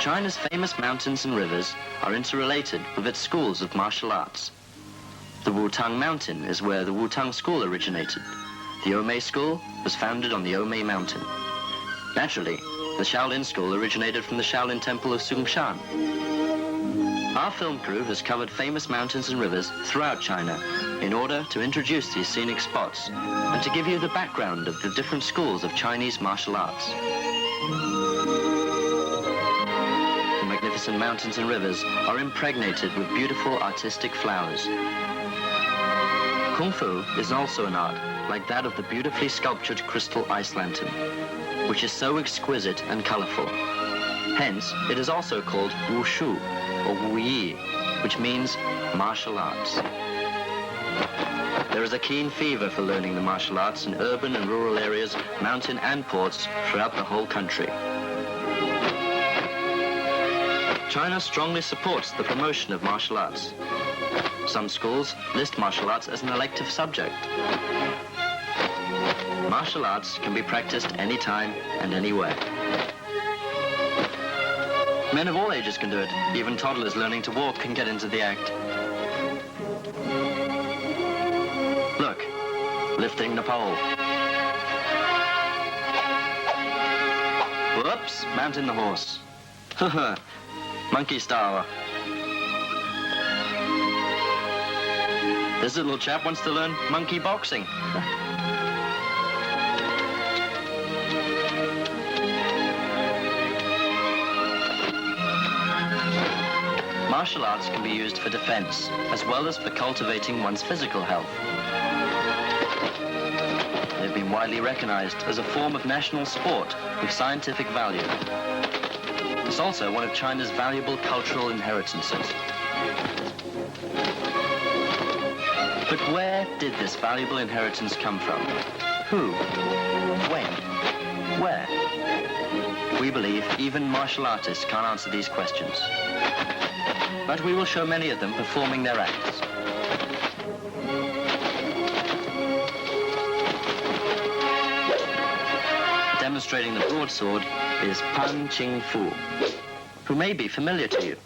China's famous mountains and rivers are interrelated with its schools of martial arts. The Wutang Mountain is where the Wutang School originated. The Omei School was founded on the Omei Mountain. Naturally, the Shaolin School originated from the Shaolin Temple of Sungshan. Our film crew has covered famous mountains and rivers throughout China in order to introduce these scenic spots and to give you the background of the different schools of Chinese martial arts. The magnificent mountains and rivers are impregnated with beautiful artistic flowers. Kung Fu is also an art like that of the beautifully sculptured crystal ice lantern, which is so exquisite and colorful. Hence, it is also called Wushu or Wuyi, which means martial arts. There is a keen fever for learning the martial arts in urban and rural areas, mountain and ports throughout the whole country. China strongly supports the promotion of martial arts. Some schools list martial arts as an elective subject. Martial arts can be practiced anytime and anywhere. Men of all ages can do it. Even toddlers learning to walk can get into the act. Look, lifting the pole. Whoops, mounting the horse. Monkey style. This little chap wants to learn monkey boxing. Martial arts can be used for defense, as well as for cultivating one's physical health. They've been widely recognized as a form of national sport with scientific value. It's also one of China's valuable cultural inheritances. But where did this valuable inheritance come from? Who? When? Where? We believe even martial artists can't answer these questions. But we will show many of them performing their acts. Demonstrating the broadsword is Pan Ching Fu, who may be familiar to you.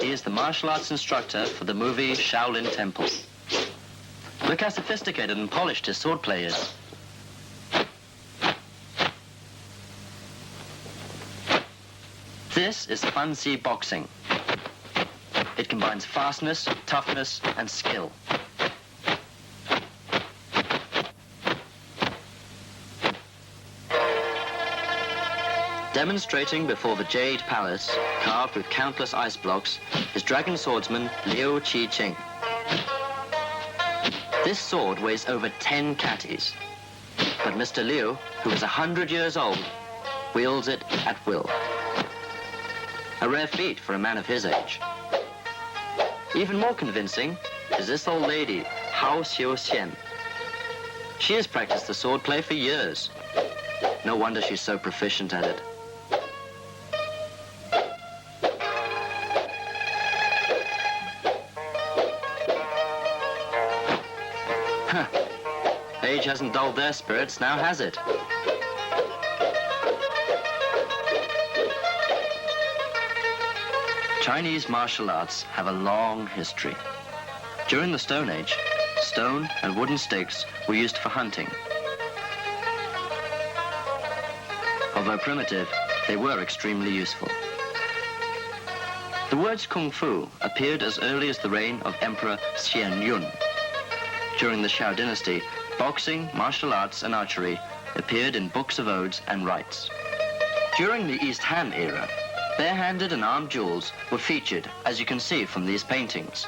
He is the martial arts instructor for the movie Shaolin Temple. Look how sophisticated and polished his swordplay is. This is fancy boxing. It combines fastness, toughness, and skill. Demonstrating before the Jade Palace, carved with countless ice blocks, is dragon swordsman Liu Qi-Cheng. This sword weighs over 10 catties, but Mr. Liu, who is 100 years old, wields it at will. A rare feat for a man of his age. Even more convincing is this old lady, Hao Xiu-Xian. She has practiced the swordplay for years. No wonder she's so proficient at it. Age hasn't dulled their spirits, now has it? Chinese martial arts have a long history. During the Stone Age, stone and wooden stakes were used for hunting. Although primitive, they were extremely useful. The words Kung Fu appeared as early as the reign of Emperor Xian Yun. During the Shao dynasty, boxing, martial arts, and archery appeared in books of odes and rites. During the East Han era, bare-handed and armed duels were featured, as you can see from these paintings.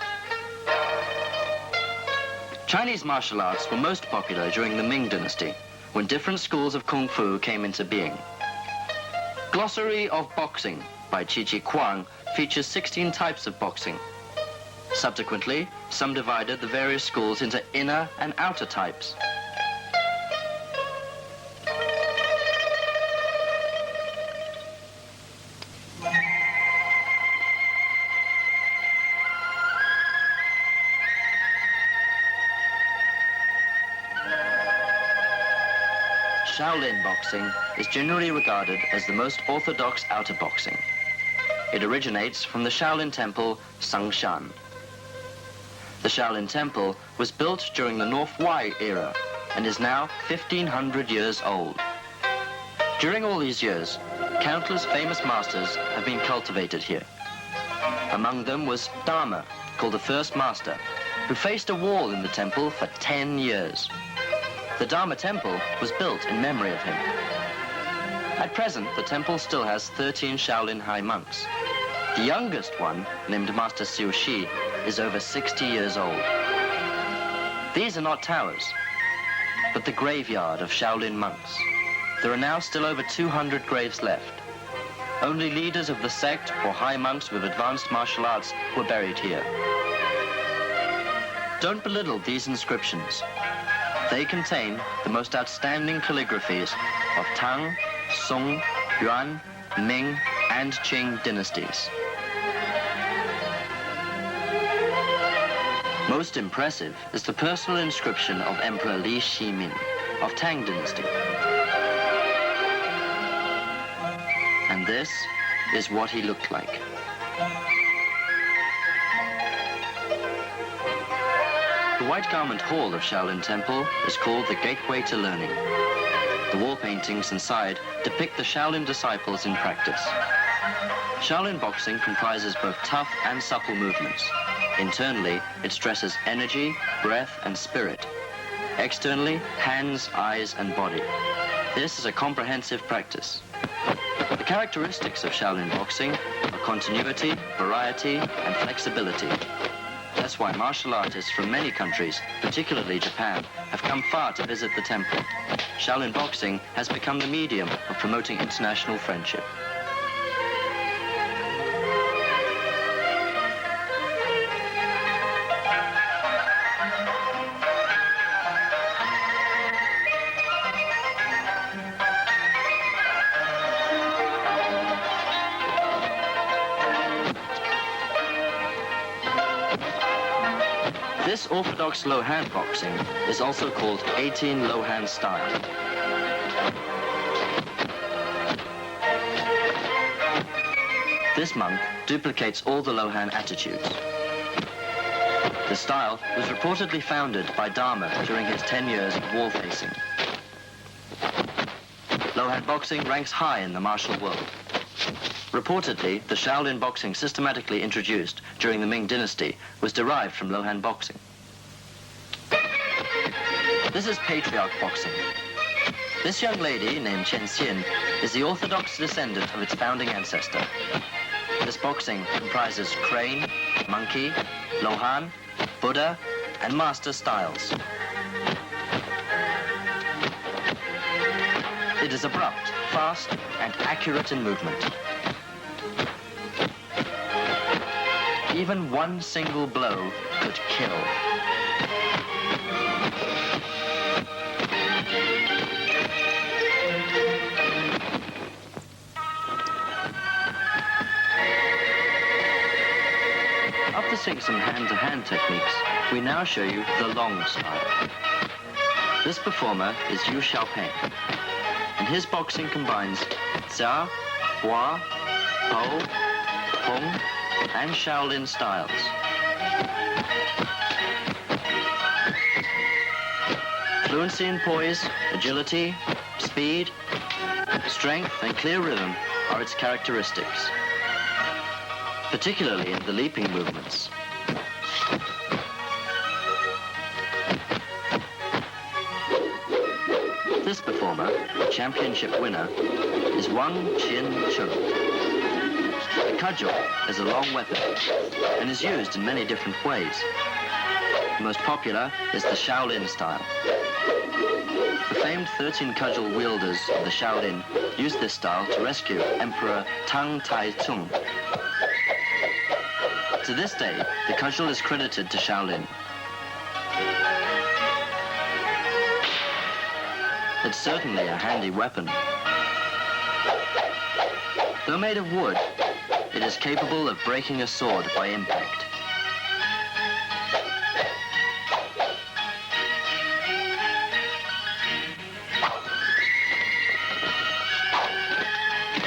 Chinese martial arts were most popular during the Ming dynasty, when different schools of Kung Fu came into being. Glossary of Boxing by Qi Kuang features 16 types of boxing. Subsequently, some divided the various schools into inner and outer types. Shaolin boxing is generally regarded as the most orthodox outer boxing. It originates from the Shaolin temple Sangshan. The Shaolin temple was built during the North Wei era and is now 1,500 years old. During all these years, countless famous masters have been cultivated here. Among them was Dharma, called the first master, who faced a wall in the temple for 10 years. The Dharma temple was built in memory of him. At present, the temple still has 13 Shaolin high monks. The youngest one, named Master Xiu Shi, is over 60 years old. These are not towers, but the graveyard of Shaolin monks. There are now still over 200 graves left. Only leaders of the sect or high monks with advanced martial arts were buried here. Don't belittle these inscriptions. They contain the most outstanding calligraphies of Tang, Song, Yuan, Ming, and Qing dynasties. Most impressive is the personal inscription of Emperor Li Shimin of Tang dynasty. And this is what he looked like. The White Garment Hall of Shaolin Temple is called the Gateway to Learning. The wall paintings inside depict the Shaolin disciples in practice. Shaolin boxing comprises both tough and supple movements. Internally, it stresses energy, breath, and spirit. Externally, hands, eyes, and body. This is a comprehensive practice. The characteristics of Shaolin boxing are continuity, variety, and flexibility. That's why martial artists from many countries, particularly Japan, have come far to visit the temple. Shaolin boxing has become the medium of promoting international friendship. This orthodox low hand boxing is also called 18 low hand style. This monk duplicates all the low hand attitudes. The style was reportedly founded by Dharma during his 10 years of wall facing. Low hand boxing ranks high in the martial world. Reportedly, the Shaolin boxing systematically introduced during the Ming dynasty was derived from low hand boxing. This is patriarch boxing. This young lady, named Chen Xian, is the orthodox descendant of its founding ancestor. This boxing comprises crane, monkey, low han, Buddha, and master styles. It is abrupt, fast, and accurate in movement. Even one single blow could kill. After seeing some hand-to-hand techniques, we now show you the long style. This performer is Yu Xiaopeng, and his boxing combines Xia, Hua, Po, Hong, and Shaolin styles. Fluency in poise, agility, speed, strength, and clear rhythm are its characteristics, particularly in the leaping movements. This performer, championship winner, is Wang Qin-chung. The cudgel is a long weapon and is used in many different ways. The most popular is the Shaolin style. The famed 13 cudgel wielders of the Shaolin used this style to rescue Emperor Tang Tai-tsung. To this day, the cudgel is credited to Shaolin. It's certainly a handy weapon. Though made of wood, it is capable of breaking a sword by impact.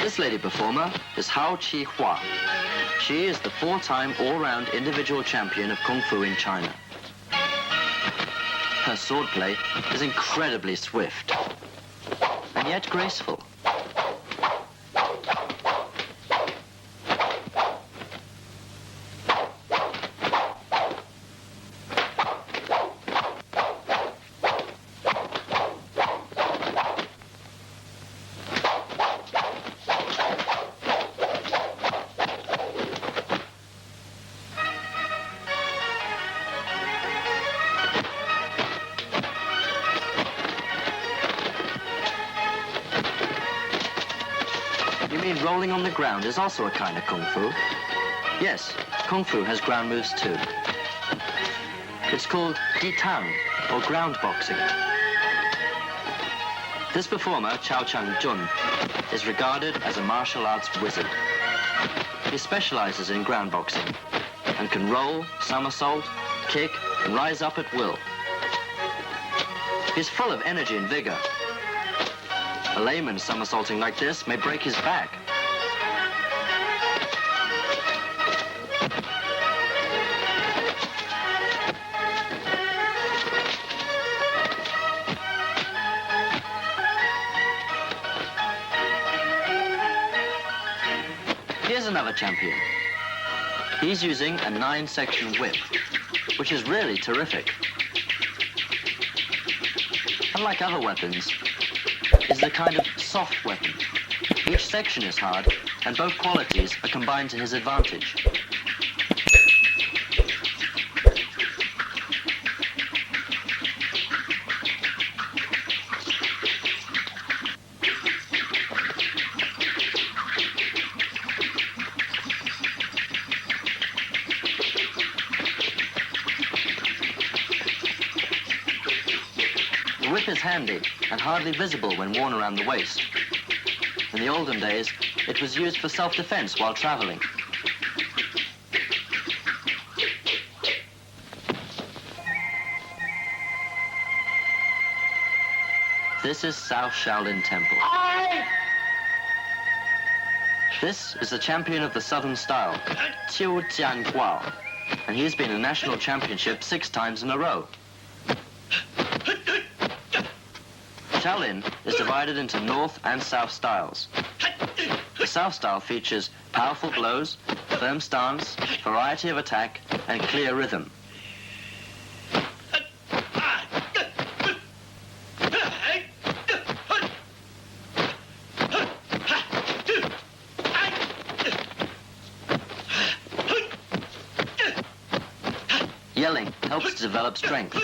This lady performer is Hao Chi-hua. She is the 4-time all-round individual champion of Kung Fu in China. Her swordplay is incredibly swift, and yet graceful. Rolling on the ground is also a kind of Kung Fu. Yes, Kung Fu has ground moves too. It's called Ditang, or ground boxing. This performer, Chao Chang-jun, is regarded as a martial arts wizard. He specializes in ground boxing and can roll, somersault, kick, and rise up at will. He's full of energy and vigor. A layman somersaulting like this may break his back. Here's another champion. He's using a 9-section whip, which is really terrific. Unlike other weapons, it's a kind of soft weapon. Each section is hard, and both qualities are combined to his advantage. The whip is handy and hardly visible when worn around the waist. In the olden days, it was used for self-defense while traveling. This is South Shaolin Temple. This is the champion of the Southern Style, Qiu Jianguo, and he's been a national championship 6 times in a row. Shaolin is divided into North and South styles. The South style features powerful blows, firm stance, variety of attack, and clear rhythm. Yelling helps to develop strength.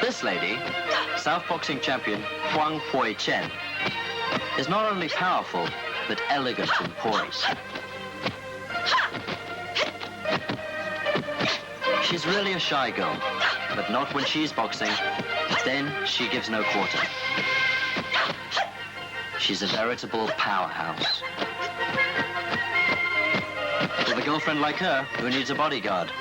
This lady, South boxing champion Huang Hui-chen, is not only powerful, but elegant and poised. She's really a shy girl, but not when she's boxing. Then she gives no quarter. She's a veritable powerhouse. With a girlfriend like her, who needs a bodyguard?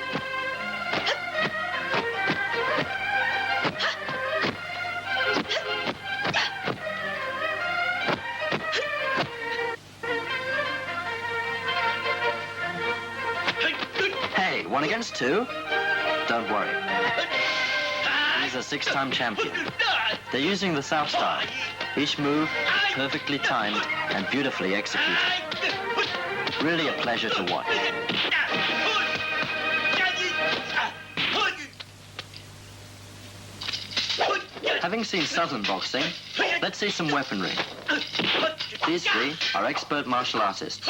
against 2. Don't worry. He's a 6-time champion. They're using the South style. Each move perfectly timed and beautifully executed. Really a pleasure to watch. Having seen Southern boxing, let's see some weaponry. These 3 are expert martial artists.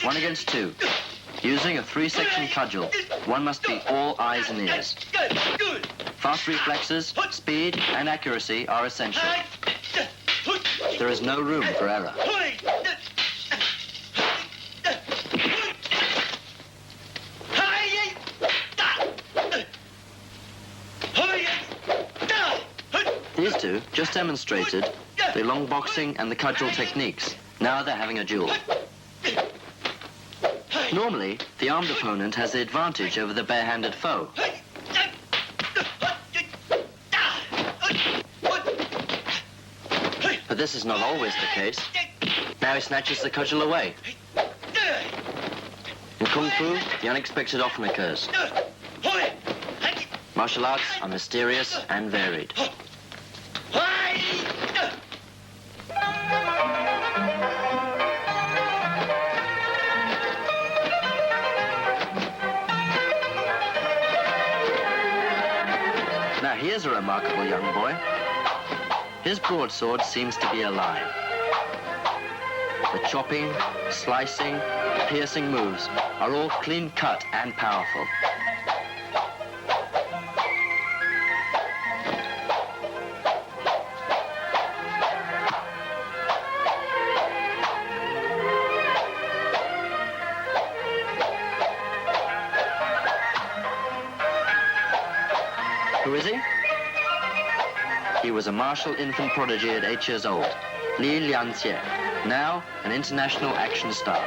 1 against 2. Using a 3-section cudgel, one must be all eyes and ears. Fast reflexes, speed, and accuracy are essential. There is no room for error. These 2 just demonstrated the long boxing and the cudgel techniques. Now they're having a duel. Normally, the armed opponent has the advantage over the bare-handed foe. But this is not always the case. Now he snatches the cudgel away. In Kung Fu, the unexpected often occurs. Martial arts are mysterious and varied. Now here's a remarkable young boy. His broadsword seems to be alive. The chopping, slicing, piercing moves are all clean-cut and powerful. Who is he? He was a martial infant prodigy at 8 years old, Li Lianjie, now an international action star.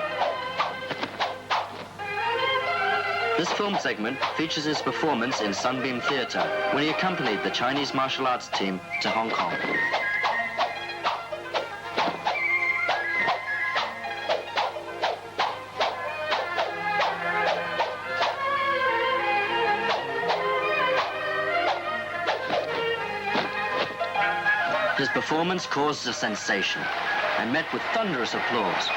This film segment features his performance in Sunbeam Theatre when he accompanied the Chinese martial arts team to Hong Kong. His performance caused a sensation and met with thunderous applause.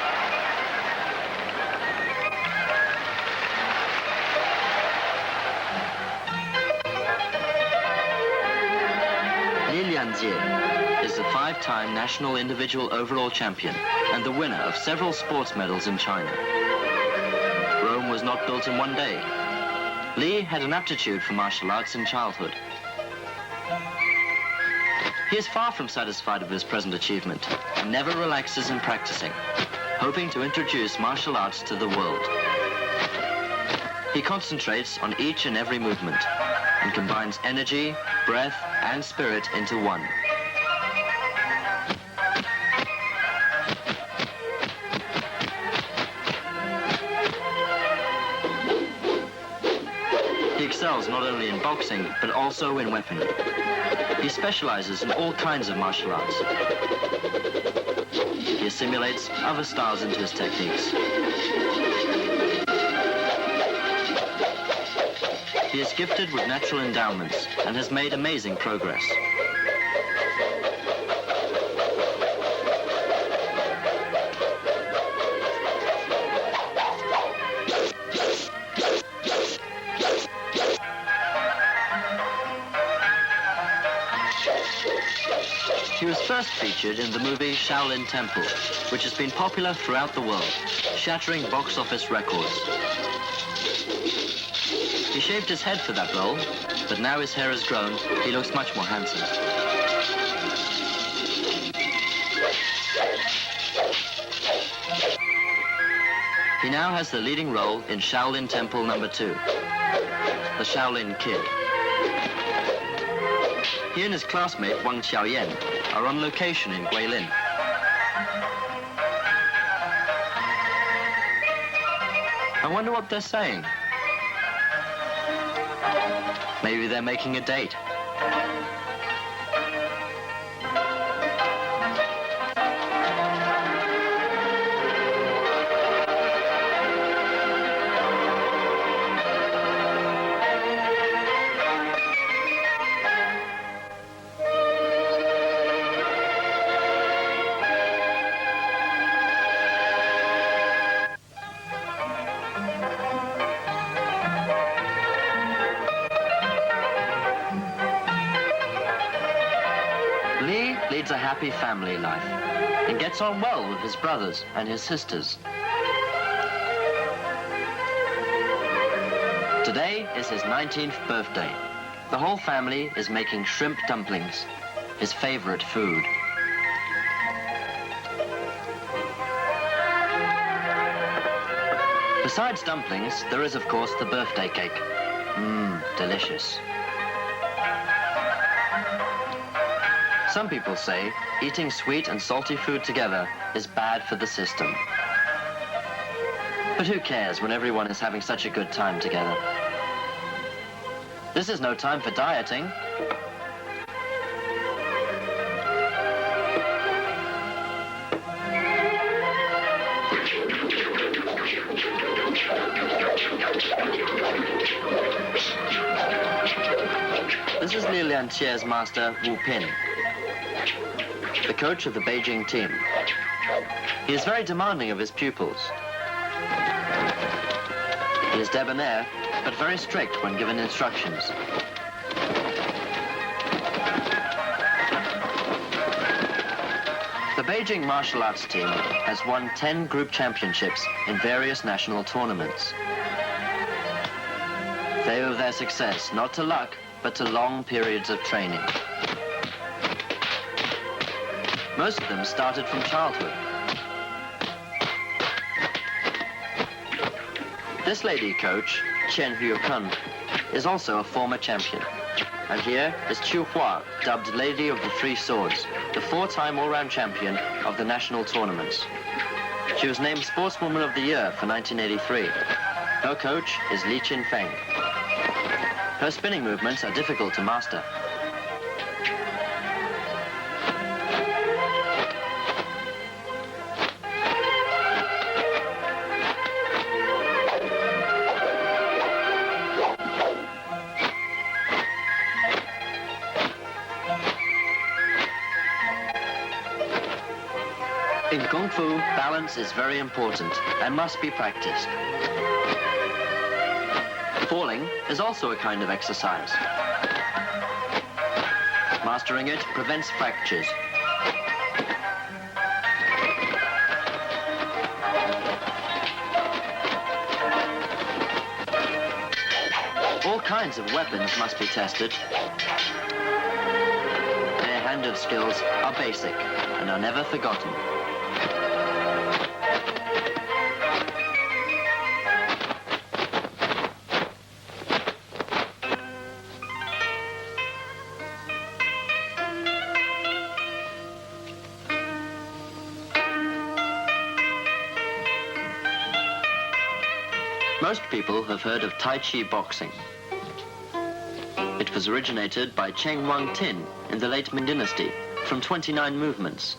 Li Lianjie is the 5-time national individual overall champion and the winner of several sports medals in China. Rome was not built in one day. Li had an aptitude for martial arts in childhood. He is far from satisfied with his present achievement and never relaxes in practicing, hoping to introduce martial arts to the world. He concentrates on each and every movement and combines energy, breath, and spirit into one. He excels not only in boxing, but also in weaponry. He specializes in all kinds of martial arts. He assimilates other styles into his techniques. He is gifted with natural endowments and has made amazing progress. He was first featured in the movie Shaolin Temple, which has been popular throughout the world, shattering box office records. He shaved his head for that role, but now his hair has grown, he looks much more handsome. He now has the leading role in Shaolin Temple No. 2, the Shaolin Kid. He and his classmate Wang Xiaoyan are on location in Guilin. I wonder what they're saying. Maybe they're making a date. happy family life and gets on well with his brothers and his sisters. Today is his 19th birthday. The whole family is making shrimp dumplings, his favorite food. Besides dumplings, there is of course the birthday cake. Delicious. Some people say eating sweet and salty food together is bad for the system. But who cares when everyone is having such a good time together? This is no time for dieting. This is Li Lianqie's master, Wu Pin, the coach of the Beijing team. He is very demanding of his pupils. He is debonair, but very strict when given instructions. The Beijing martial arts team has won 10 group championships in various national tournaments. They owe their success not to luck, but to long periods of training. Most of them started from childhood. This lady coach, Chen Huokun, is also a former champion. And here is Chu Hua, dubbed Lady of the Three Swords, the 4-time all-round champion of the national tournaments. She was named Sportswoman of the Year for 1983. Her coach is Li Qinfeng. Her spinning movements are difficult to master. In Kung Fu, balance is very important and must be practiced. Falling is also a kind of exercise. Mastering it prevents fractures. All kinds of weapons must be tested. Their hand-of skills are basic and are never forgotten. Most people have heard of Tai Chi boxing. It was originated by Cheng Wang Tin in the late Ming Dynasty, from 29 movements.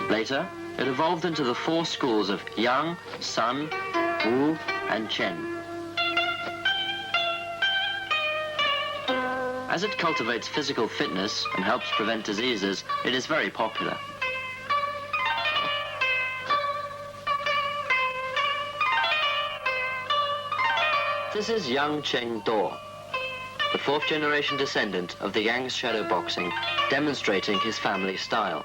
Later, it evolved into the 4 schools of Yang, Sun, Wu, and Chen. As it cultivates physical fitness and helps prevent diseases, it is very popular. This is Yang Cheng Do, the 4th generation descendant of the Yang's shadow boxing, demonstrating his family style.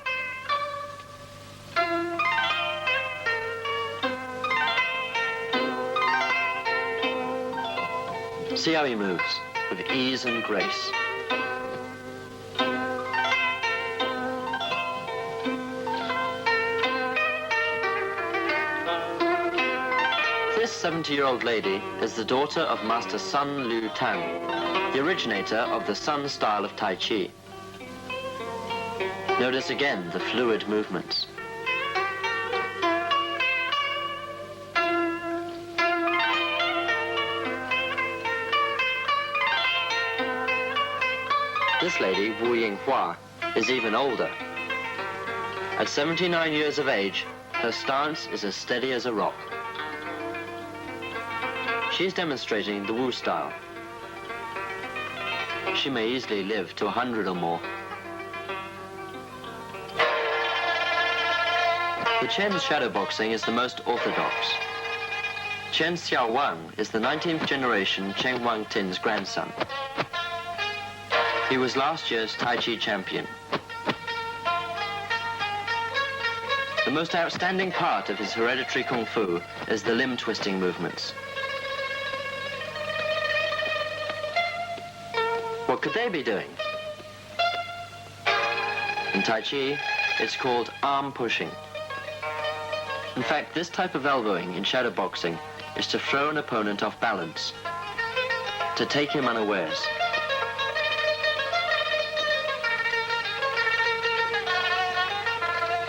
See how he moves, with ease and grace. This 70-year-old lady is the daughter of Master Sun Lu Tang, the originator of the Sun style of Tai Chi. Notice again the fluid movements. This lady, Wu Yinghua, is even older. At 79 years of age, her stance is as steady as a rock. She is demonstrating the Wu style. She may easily live to 100 or more. The Chen's shadow boxing is the most orthodox. Chen Xiaowang is the 19th generation Chen Wangtin's grandson. He was last year's Tai Chi champion. The most outstanding part of his hereditary Kung Fu is the limb twisting movements. What could they be doing? In Tai Chi, it's called arm pushing. In fact, this type of elbowing in shadow boxing is to throw an opponent off balance, to take him unawares.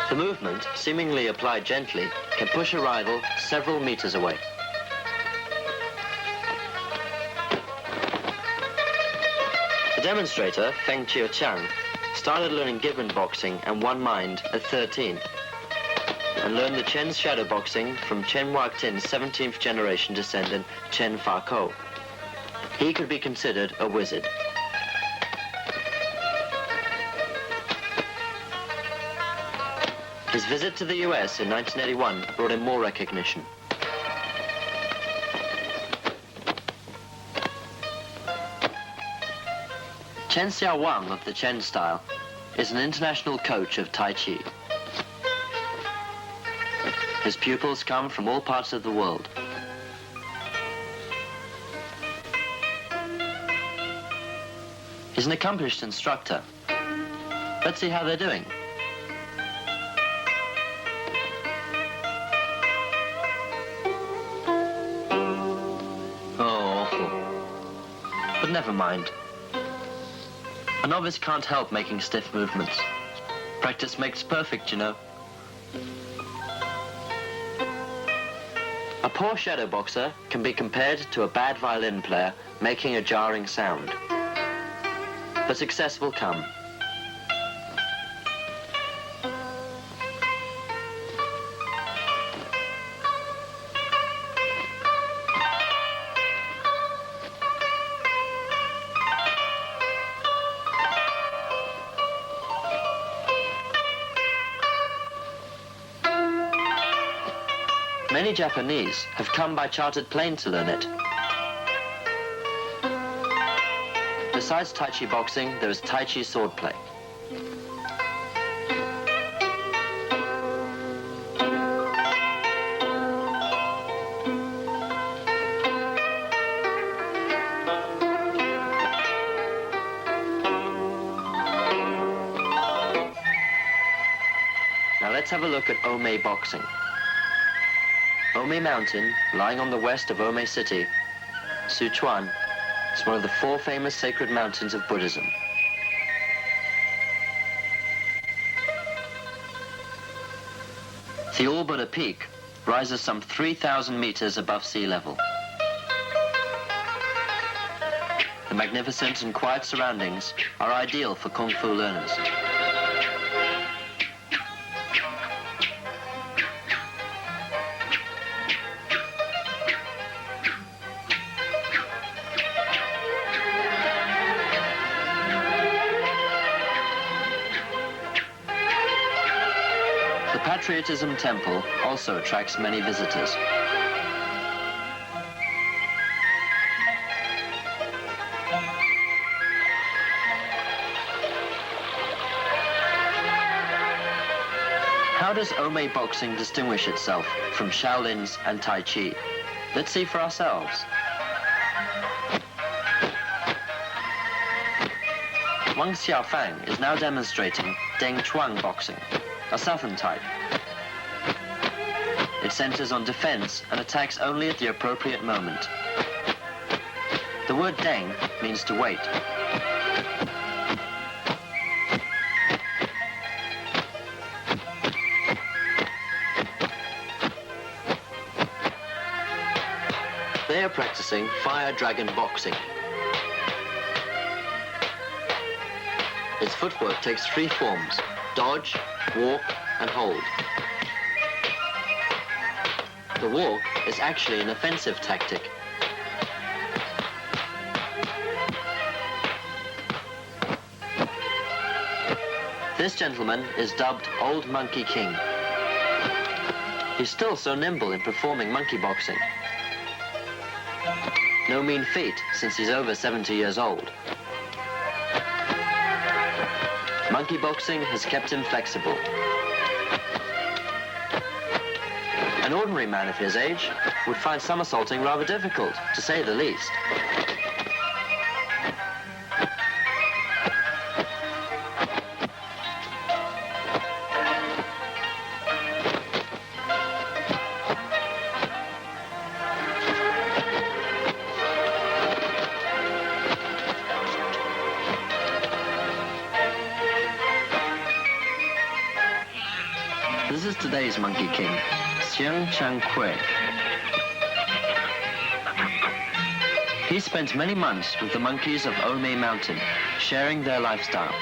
The movement, seemingly applied gently, can push a rival several meters away. The demonstrator, Feng Chiu-Chang, started learning Gibbon boxing and One Mind at 13, and learned the Chen's shadow boxing from Chen Wangtin's 17th generation descendant, Chen Fa-Ko. He could be considered a wizard. His visit to the US in 1981 brought him more recognition. Chen Xiaowang of the Chen style is an international coach of Tai Chi. His pupils come from all parts of the world. He's an accomplished instructor. Let's see how they're doing. Oh, awful. But never mind. A novice can't help making stiff movements. Practice makes perfect, you know. A poor shadow boxer can be compared to a bad violin player making a jarring sound. But success will come. Many Japanese have come by chartered plane to learn it. Besides Tai Chi boxing, there is Tai Chi swordplay. Now let's have a look at Omei boxing. Omei Mountain, lying on the west of Omei City, Sichuan, is one of the 4 famous sacred mountains of Buddhism. The All-Buddha Peak rises some 3,000 meters above sea level. The magnificent and quiet surroundings are ideal for Kung Fu learners. The Patriotism Temple also attracts many visitors. How does Omei boxing distinguish itself from Shaolin's and Tai Chi? Let's see for ourselves. Wang Xiaofang is now demonstrating Deng Chuang boxing, a southern type. It centers on defense and attacks only at the appropriate moment. The word Deng means to wait. They are practicing fire dragon boxing. Its footwork takes 3 forms: dodge, walk, and hold. The walk is actually an offensive tactic. This gentleman is dubbed Old Monkey King. He's still so nimble in performing monkey boxing. No mean feat, since he's over 70 years old. Monkey boxing has kept him flexible. An ordinary man of his age would find somersaulting rather difficult, to say the least. This is today's Monkey King, Xiang Chang-Kui. He spent many months with the monkeys of Omei Mountain, sharing their lifestyle.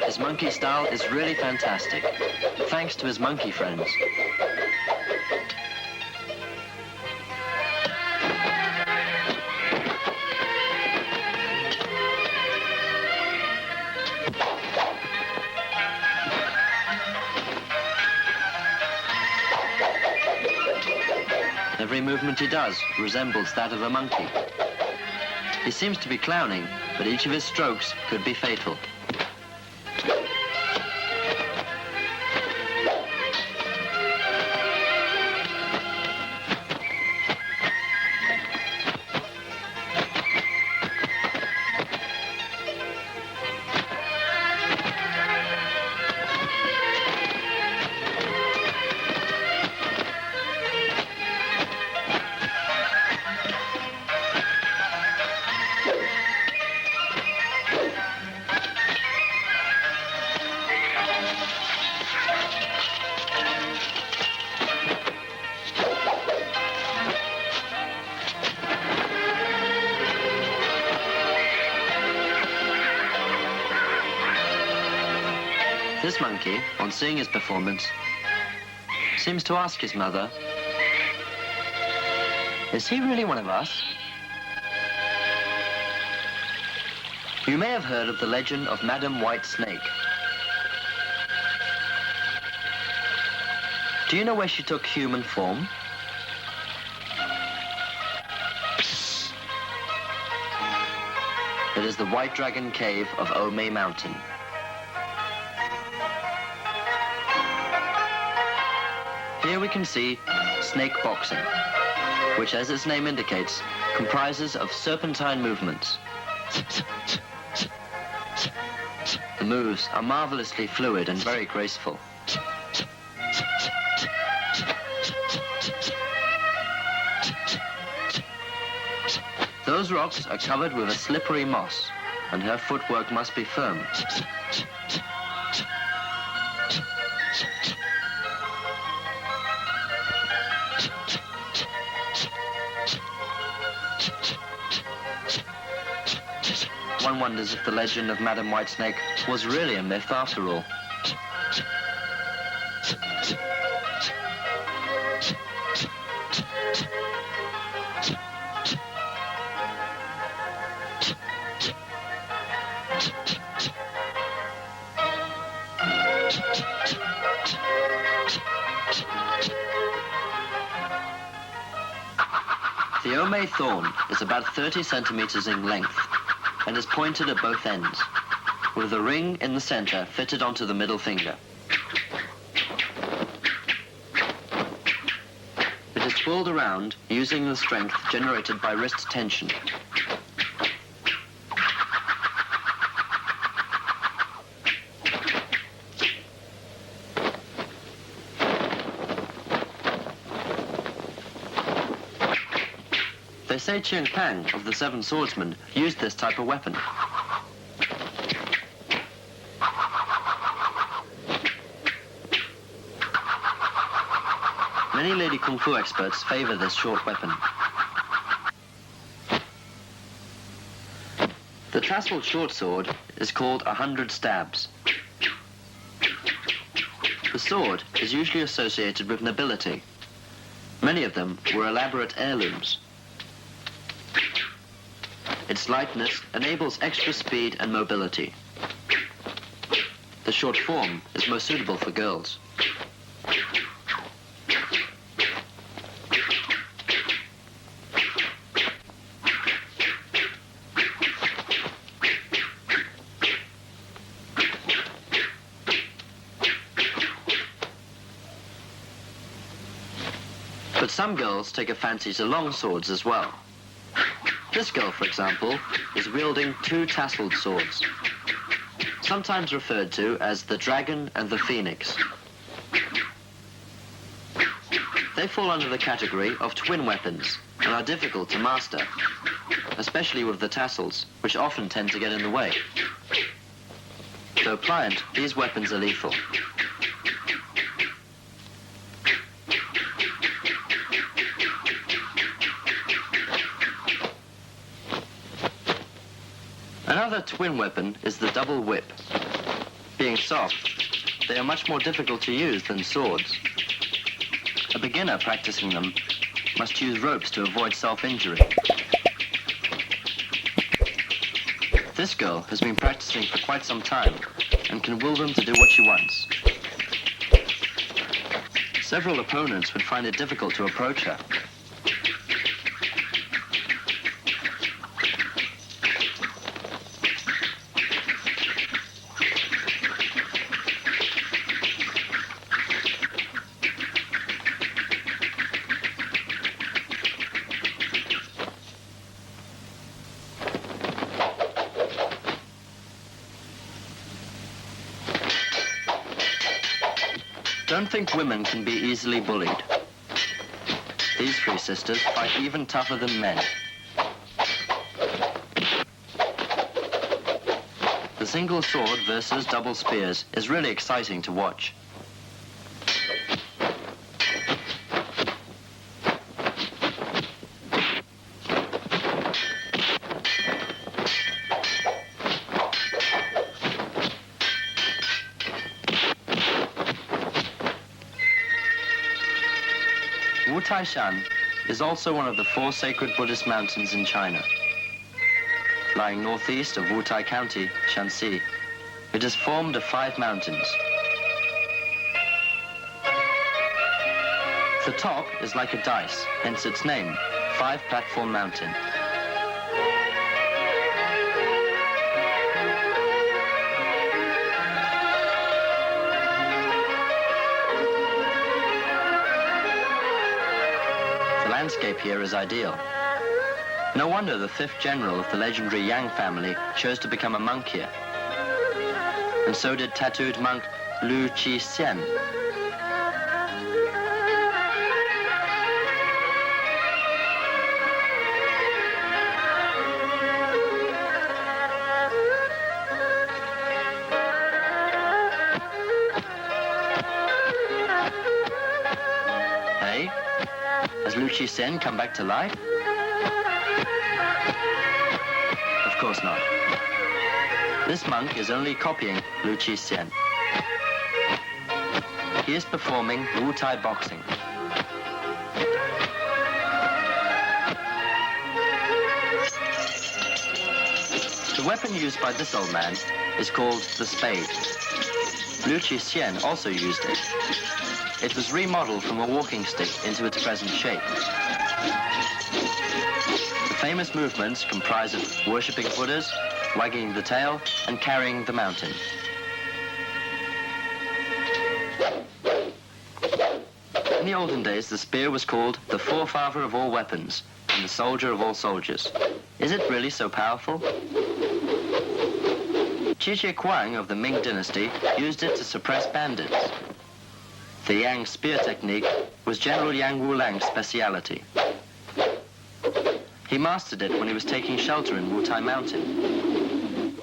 His monkey style is really fantastic, thanks to his monkey friends. Every movement he does resembles that of a monkey. He seems to be clowning, but each of his strokes could be fatal. This monkey, on seeing his performance, seems to ask his mother, "Is he really one of us?" You may have heard of the legend of Madam White Snake. Do you know where she took human form? It is the White Dragon Cave of Omei Mountain. Here we can see snake boxing, which, as its name indicates, comprises of serpentine movements. The moves are marvelously fluid and very graceful. Those rocks are covered with a slippery moss, and her footwork must be firm. One wonders if the legend of Madam Whitesnake was really a myth after all. The Omei thorn is about 30 centimeters in length and is pointed at both ends, with a ring in the center fitted onto the middle finger. It is twirled around using the strength generated by wrist tension. They They say Qian Kang of the Seven Swordsmen used this type of weapon. Many lady kung fu experts favor this short weapon. The tasseled short sword is called 100 stabs. The sword is usually associated with nobility. Many of them were elaborate heirlooms. Its lightness enables extra speed and mobility. The short form is most suitable for girls. But some girls take a fancy to long swords as well. This girl, for example, is wielding 2 tasseled swords, sometimes referred to as the dragon and the phoenix. They fall under the category of twin weapons and are difficult to master, especially with the tassels, which often tend to get in the way. Though pliant, these weapons are lethal. Another twin weapon is the double whip. Being soft, they are much more difficult to use than swords. A beginner practicing them must use ropes to avoid self-injury. This girl has been practicing for quite some time and can will them to do what she wants. Several opponents would find it difficult to approach her. Don't think women can be easily bullied. These 3 sisters fight even tougher than men. The single sword versus double spears is really exciting to watch. Taishan is also one of the 4 sacred Buddhist mountains in China. Lying northeast of Wutai County, Shanxi, it is formed of 5 mountains. The top is like a dice, hence its name, 5-platform mountain. The landscape here is ideal. No wonder the 5th general of the legendary Yang family chose to become a monk here. And so did tattooed monk Lu Qi-hsien. Hey, has Lu Qi-hsien come back to life? Of course not. This monk is only copying Lu Qi-hsien. He is performing Wu Tai boxing. The weapon used by this old man is called the spade. Lu Qi-hsien also used it. It was remodeled from a walking stick into its present shape. The famous movements comprise of worshipping Buddhas, wagging the tail, and carrying the mountain. In the olden days, the spear was called the forefather of all weapons and the soldier of all soldiers. Is it really so powerful? Qi Kuang of the Ming dynasty used it to suppress bandits. The Yang spear technique was General Yang Wulang's speciality. He mastered it when he was taking shelter in Wutai Mountain.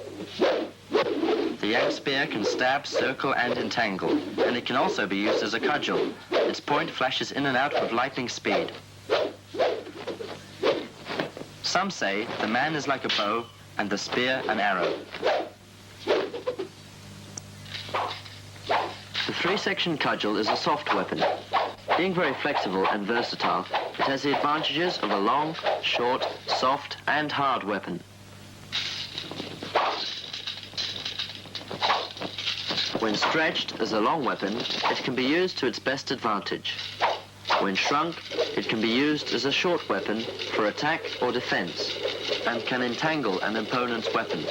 The yang spear can stab, circle, and entangle, and it can also be used as a cudgel. Its point flashes in and out with lightning speed. Some say the man is like a bow and the spear an arrow. The three-section cudgel is a soft weapon. Being very flexible and versatile, it has the advantages of a long, short, soft, and hard weapon. When stretched as a long weapon, it can be used to its best advantage. When shrunk, it can be used as a short weapon for attack or defense, and can entangle an opponent's weapon.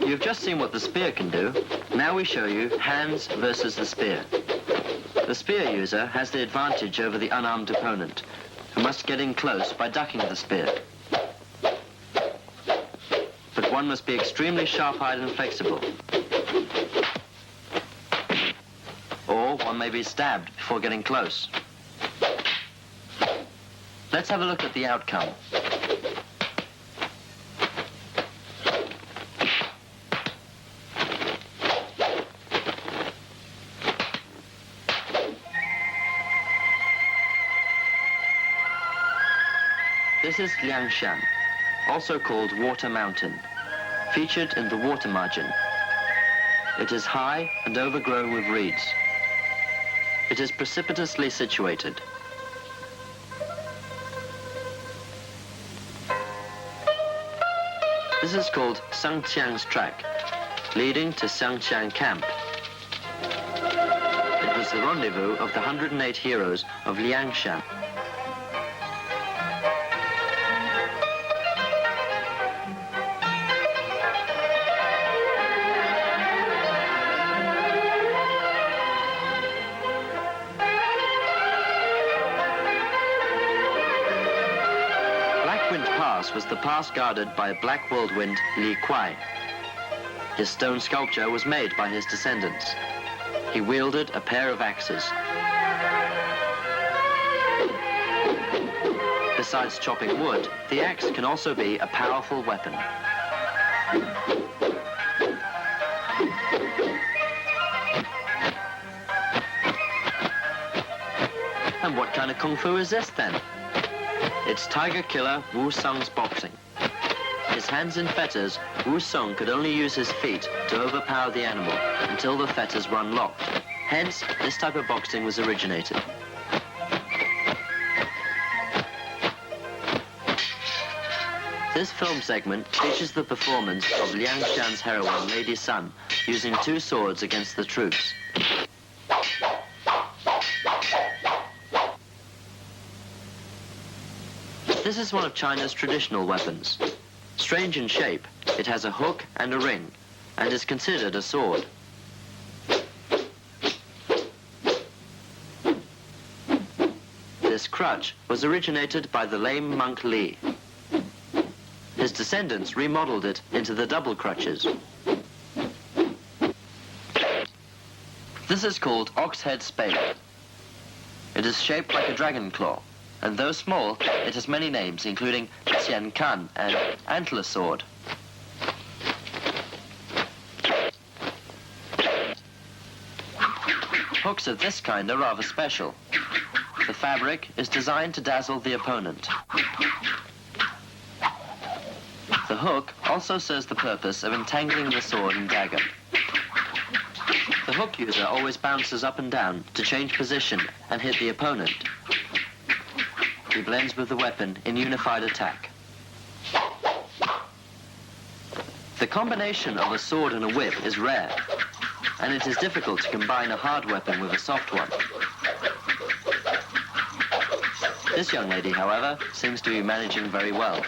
You've just seen what the spear can do. Now we show you hands versus the spear. The spear user has the advantage over the unarmed opponent, who must get in close by ducking the spear. But one must be extremely sharp-eyed and flexible. Or one may be stabbed before getting close. Let's have a look at the outcome. This is Liangshan, also called Water Mountain, featured in the water margin. It is high and overgrown with reeds. It is precipitously situated. This is called Sangqiang's track, leading to Sangqiang camp. It was the rendezvous of the 108 heroes of Liangshan. Was the pass guarded by a black whirlwind, Li Kuai. His stone sculpture was made by his descendants. He wielded a pair of axes. Besides chopping wood, the axe can also be a powerful weapon. And what kind of kung fu is this then? It's tiger killer Wu Song's boxing. His hands in fetters, Wu Song could only use his feet to overpower the animal until the fetters were unlocked. Hence, this type of boxing was originated. This film segment features the performance of Liangshan's heroine, Lady Sun, using two swords against the troops. This is one of China's traditional weapons. Strange in shape, it has a hook and a ring, and is considered a sword. This crutch was originated by the lame monk Li. His descendants remodeled it into the double crutches. This is called ox-head spade. It is shaped like a dragon claw, and though small, it has many names, including Xian Kan and antler sword. Hooks of this kind are rather special. The fabric is designed to dazzle the opponent. The hook also serves the purpose of entangling the sword and dagger. The hook user always bounces up and down to change position and hit the opponent. He blends with the weapon in unified attack. The combination of a sword and a whip is rare, and it is difficult to combine a hard weapon with a soft one. This young lady, however, seems to be managing very well.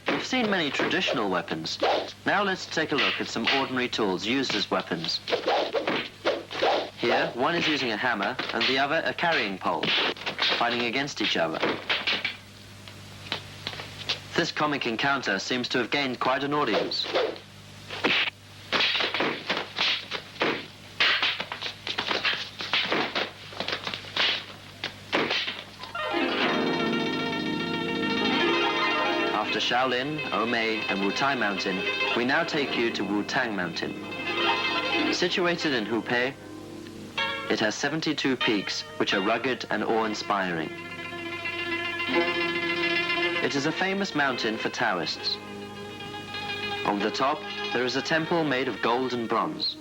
We've seen many traditional weapons. Now let's take a look at some ordinary tools used as weapons. Here, one is using a hammer and the other a carrying pole, fighting against each other. This comic encounter seems to have gained quite an audience. After Shaolin, Omei and Wutai Mountain, we now take you to Wutang Mountain. Situated in Hubei, it has 72 peaks which are rugged and awe-inspiring. It is a famous mountain for Taoists. On the top, there is a temple made of gold and bronze.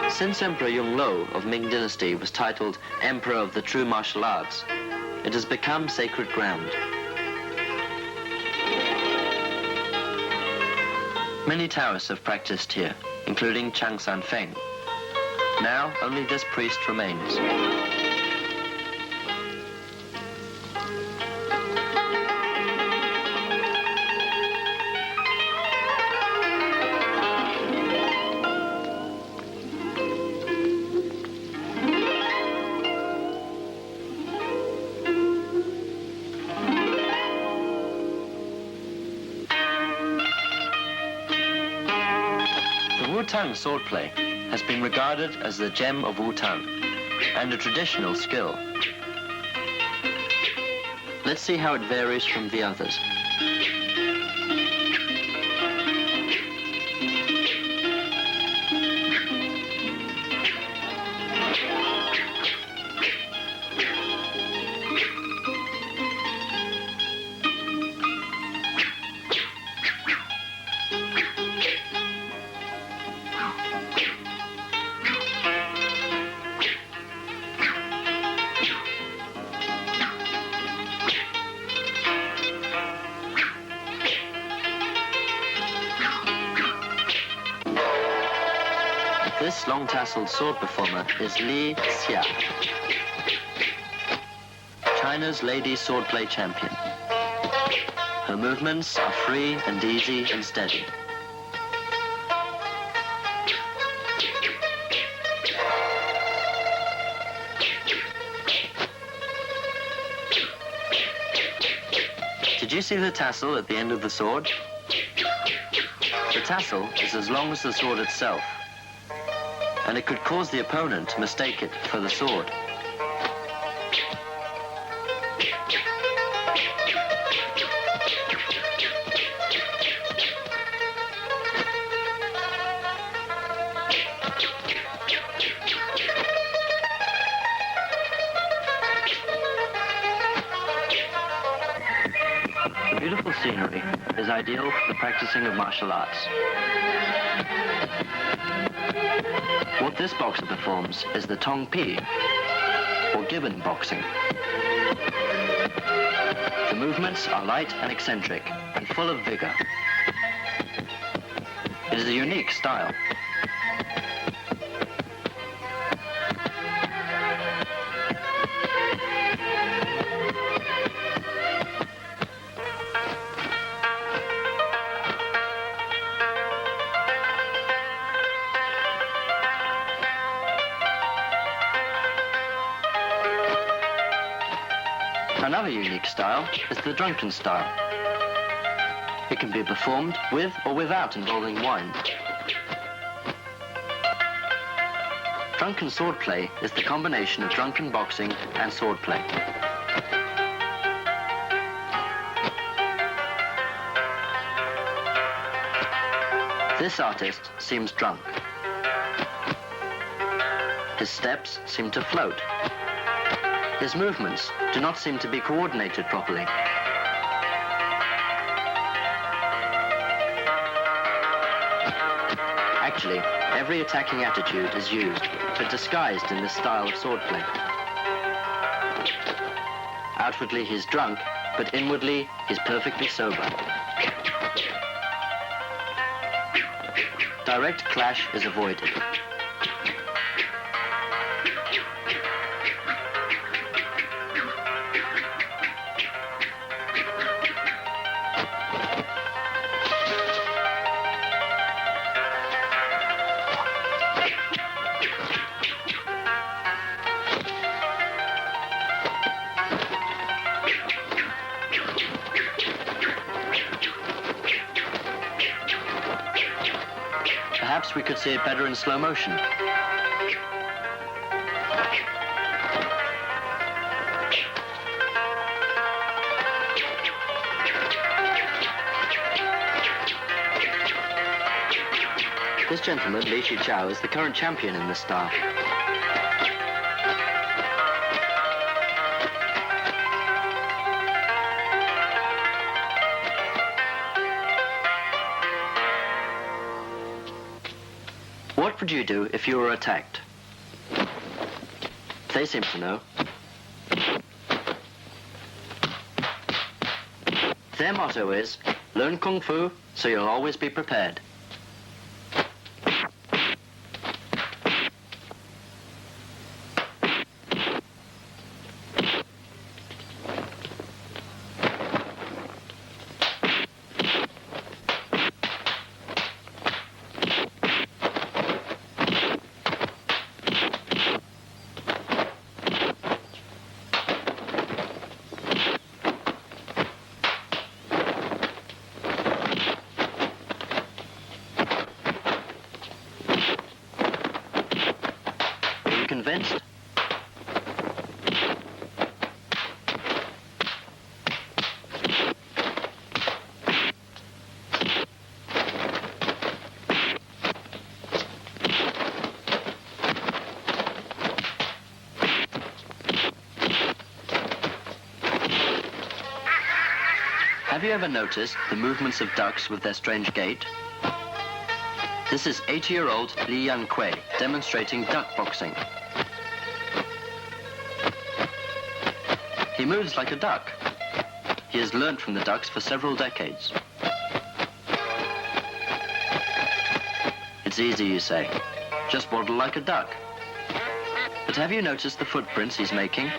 Since Emperor Yonglou of Ming Dynasty was titled Emperor of the True Martial Arts, it has become sacred ground. Many Taoists have practiced here, including Chang San Feng. Now, only this priest remains. Wutang swordplay has been regarded as the gem of Wutang and a traditional skill. Let's see how it varies from the others. This long-tasseled sword performer is Li Xia, China's lady swordplay champion. Her movements are free and easy and steady. Did you see the tassel at the end of the sword? The tassel is as long as the sword itself, and it could cause the opponent to mistake it for the sword. The beautiful scenery is ideal for the practicing of martial arts. What this boxer performs is the Tong Pi, or gibbon boxing. The movements are light and eccentric, and full of vigor. It is a unique style. Another unique style is the drunken style. It can be performed with or without involving wine. Drunken swordplay is the combination of drunken boxing and swordplay. This artist seems drunk. His steps seem to float. His movements do not seem to be coordinated properly. Actually, every attacking attitude is used, but disguised in this style of swordplay. Outwardly he's drunk, but inwardly he's perfectly sober. Direct clash is avoided. Perhaps we could see it better in slow motion. This gentleman, Li Shichao, is the current champion in this style. What would you do if you were attacked? They seem to know. Their motto is, learn Kung Fu so you'll always be prepared. Convinced? Have you ever noticed the movements of ducks with their strange gait? This is 80-year-old Li Yanquei demonstrating duck boxing. He moves like a duck. He has learnt from the ducks for several decades. It's easy, you say. Just waddle like a duck. But have you noticed the footprints he's making?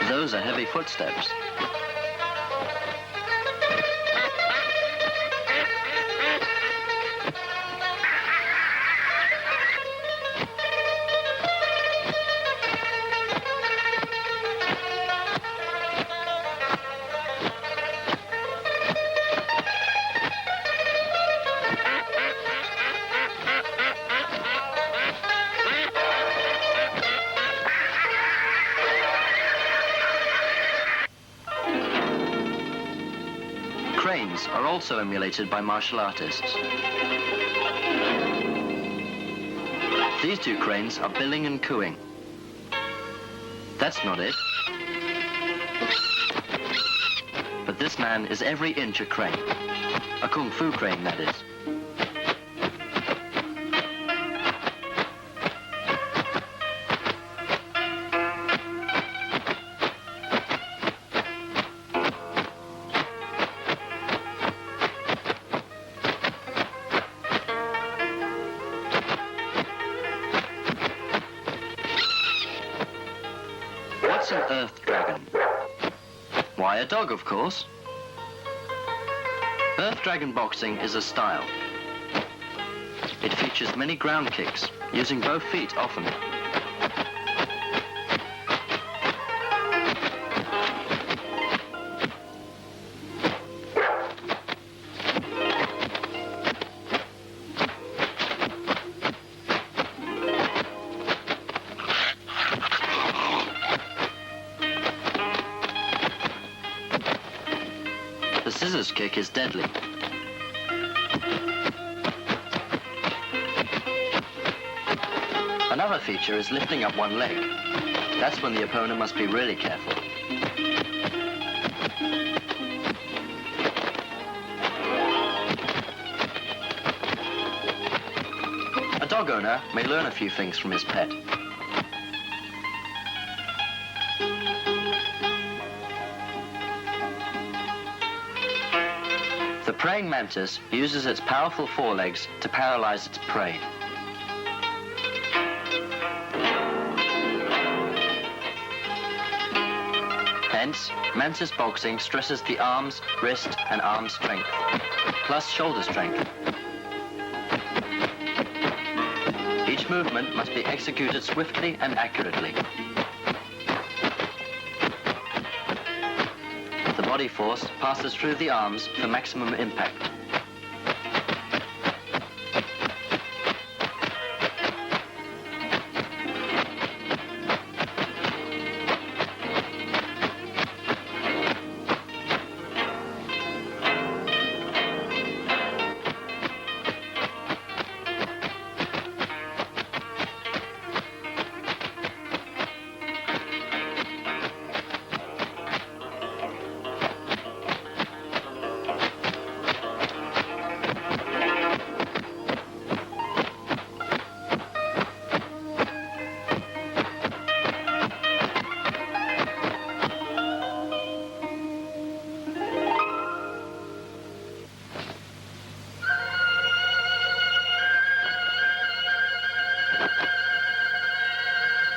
Those are heavy footsteps. Cranes are also emulated by martial artists. These two cranes are billing and cooing. That's not it. But this man is every inch a crane. A Kung Fu crane, that is. What's an earth dragon? Why, a dog, of course. Earth dragon boxing is a style. It features many ground kicks, using both feet often. shoulders kick is deadly. Another feature is lifting up one leg. That's when the opponent must be really careful. A dog owner may learn a few things from his pet. The praying mantis uses its powerful forelegs to paralyze its prey. Hence, mantis boxing stresses the arms, wrist, and arm strength, plus shoulder strength. Each movement must be executed swiftly and accurately. The body force passes through the arms for maximum impact.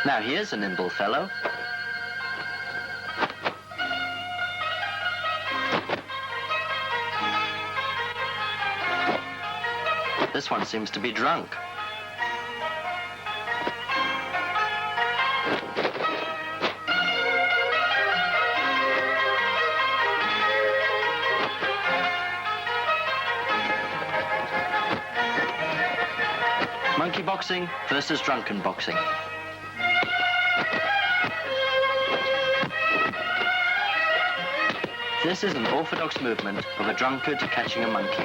Now here's a nimble fellow. This one seems to be drunk. Monkey boxing versus drunken boxing. This is an orthodox movement of a drunkard catching a monkey.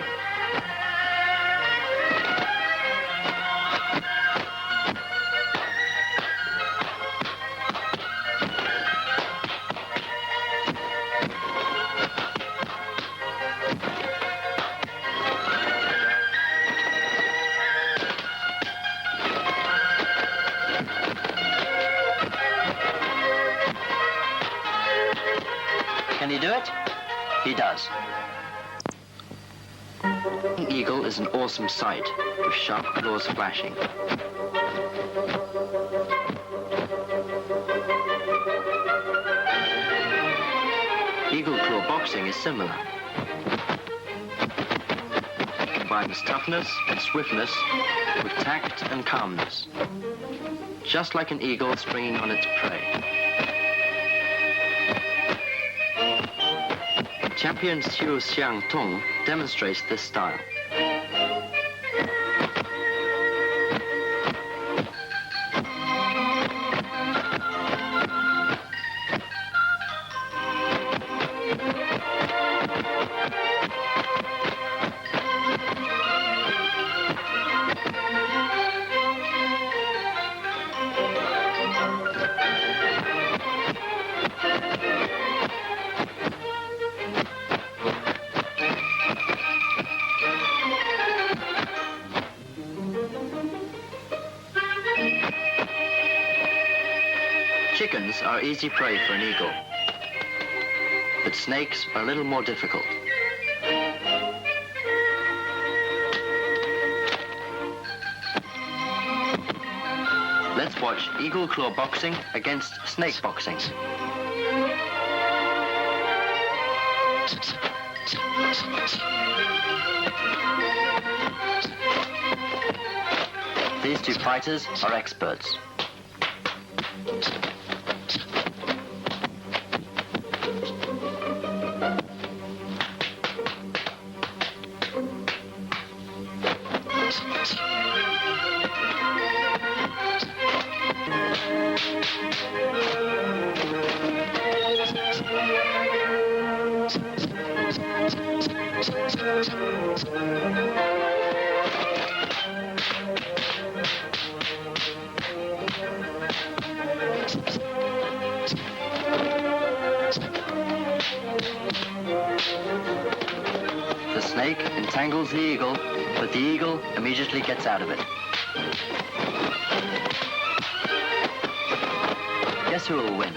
Can he do it? He does. An eagle is an awesome sight, with sharp claws flashing. Eagle claw boxing is similar. It combines toughness and swiftness with tact and calmness, just like an eagle springing on its prey. Champion Xiu Xiangtong demonstrates this style. Chickens are easy prey for an eagle, but snakes are a little more difficult. Let's watch eagle claw boxing against snake boxing. These two fighters are experts. The snake entangles the eagle, but the eagle immediately gets out of it. Guess who will win?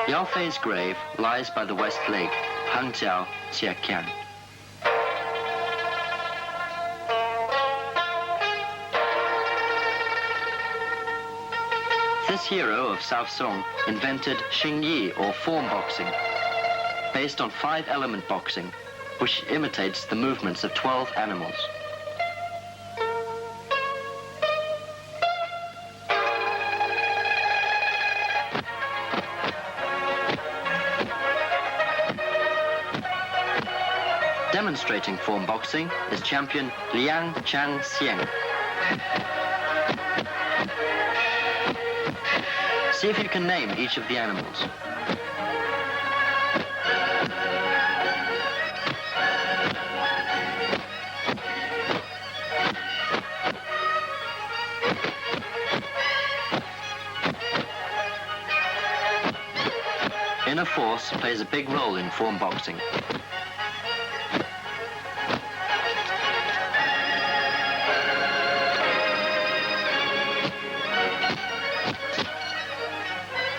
Yao Fei's grave lies by the West Lake, Hangjiao, Jiekiang. This hero of South Song invented Xingyi, or form boxing, based on 5-element boxing, which imitates the movements of 12 animals. Demonstrating form boxing is champion Liang Changxiang. See if you can name each of the animals. Inner force plays a big role in form boxing.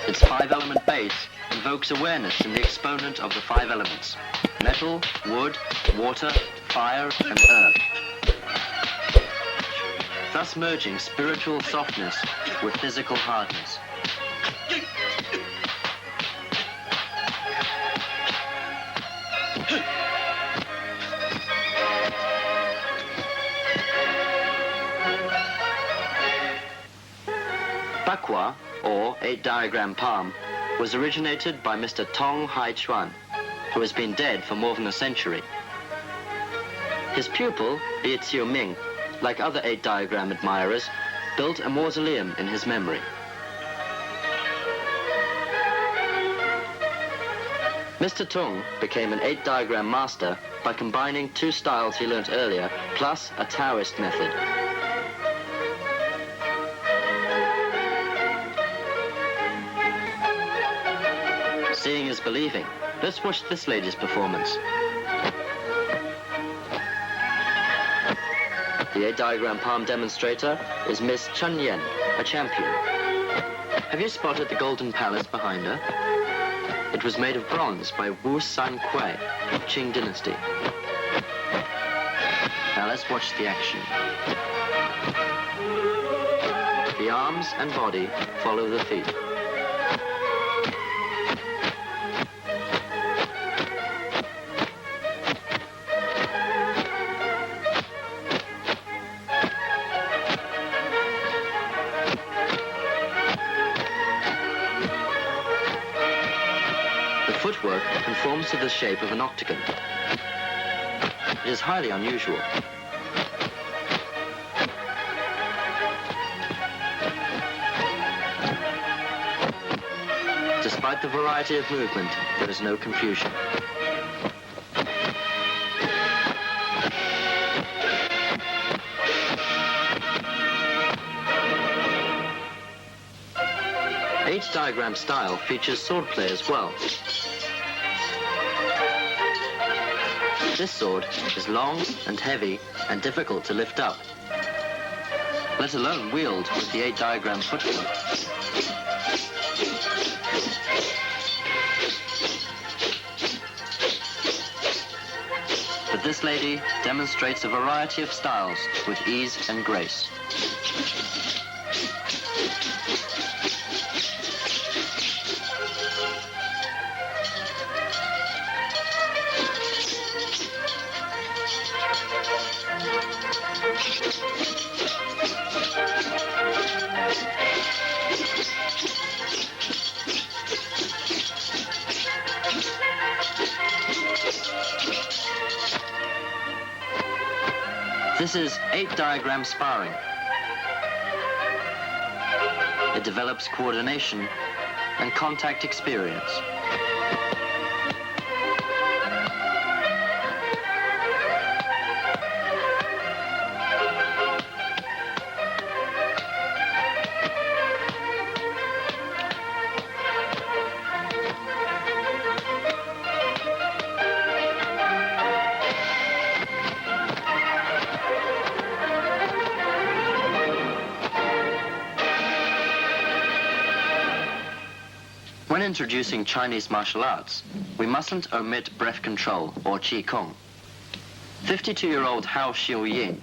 Its 5-element base invokes awareness in the exponent of the 5 elements: metal, wood, water, fire, and earth, thus merging spiritual softness with physical hardness. Bakwa, or 8-diagram palm, was originated by Mr. Tong Hai-chuan, who has been dead for more than a century. His pupil, Li Xiuming, like other 8-diagram admirers, built a mausoleum in his memory. Mr. Tung became an 8-diagram master by combining 2 styles he learnt earlier, plus a Taoist method. Seeing is believing. Let's watch this lady's performance. The 8-diagram palm demonstrator is Miss Chun Yen, a champion. Have you spotted the golden palace behind her? It was made of bronze by Wu San Kuei of Qing dynasty. Now let's watch the action. The arms and body follow the feet. Footwork conforms to the shape of an octagon. It is highly unusual. Despite the variety of movement, there is no confusion. Eight-diagram style features swordplay as well. This sword is long and heavy and difficult to lift up, let alone wield with the 8-diagram footwork. But this lady demonstrates a variety of styles with ease and grace. This is 8-diagram sparring. it develops coordination and contact experience. When introducing Chinese martial arts, we mustn't omit breath control, or Qi Kong. 52-year-old Hao Xiuying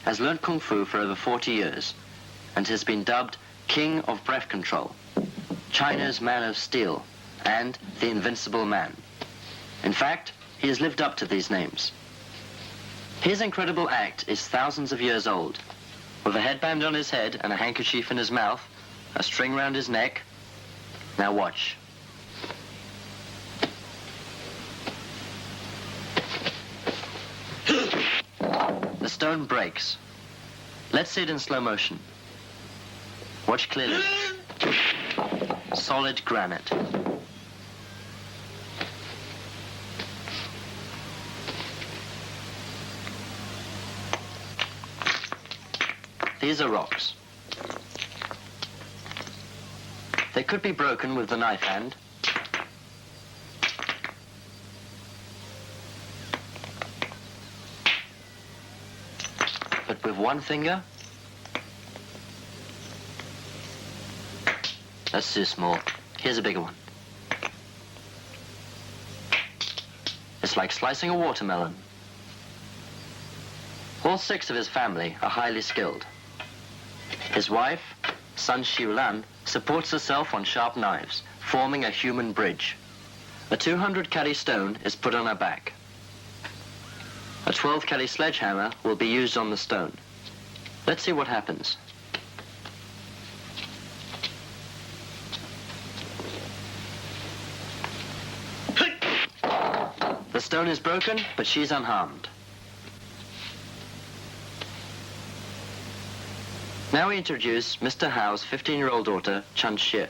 has learnt Kung Fu for over 40 years and has been dubbed King of Breath Control, China's Man of Steel, and the Invincible Man. In fact, he has lived up to these names. His incredible act is thousands of years old. With a headband on his head and a handkerchief in his mouth, a string round his neck. Now watch. The stone breaks. Let's see it in slow motion. Watch clearly. Solid granite. These are rocks. They could be broken with the knife hand. But with one finger, that's too small. Here's a bigger one. It's like slicing a watermelon. All 6 of his family are highly skilled. His wife, Sun Xiulan, supports herself on sharp knives, forming a human bridge. A 200-carry stone is put on her back. A 12-carry sledgehammer will be used on the stone. Let's see what happens. The stone is broken, but she's unharmed. Now we introduce Mr. Hao's 15-year-old daughter, Chen Xie.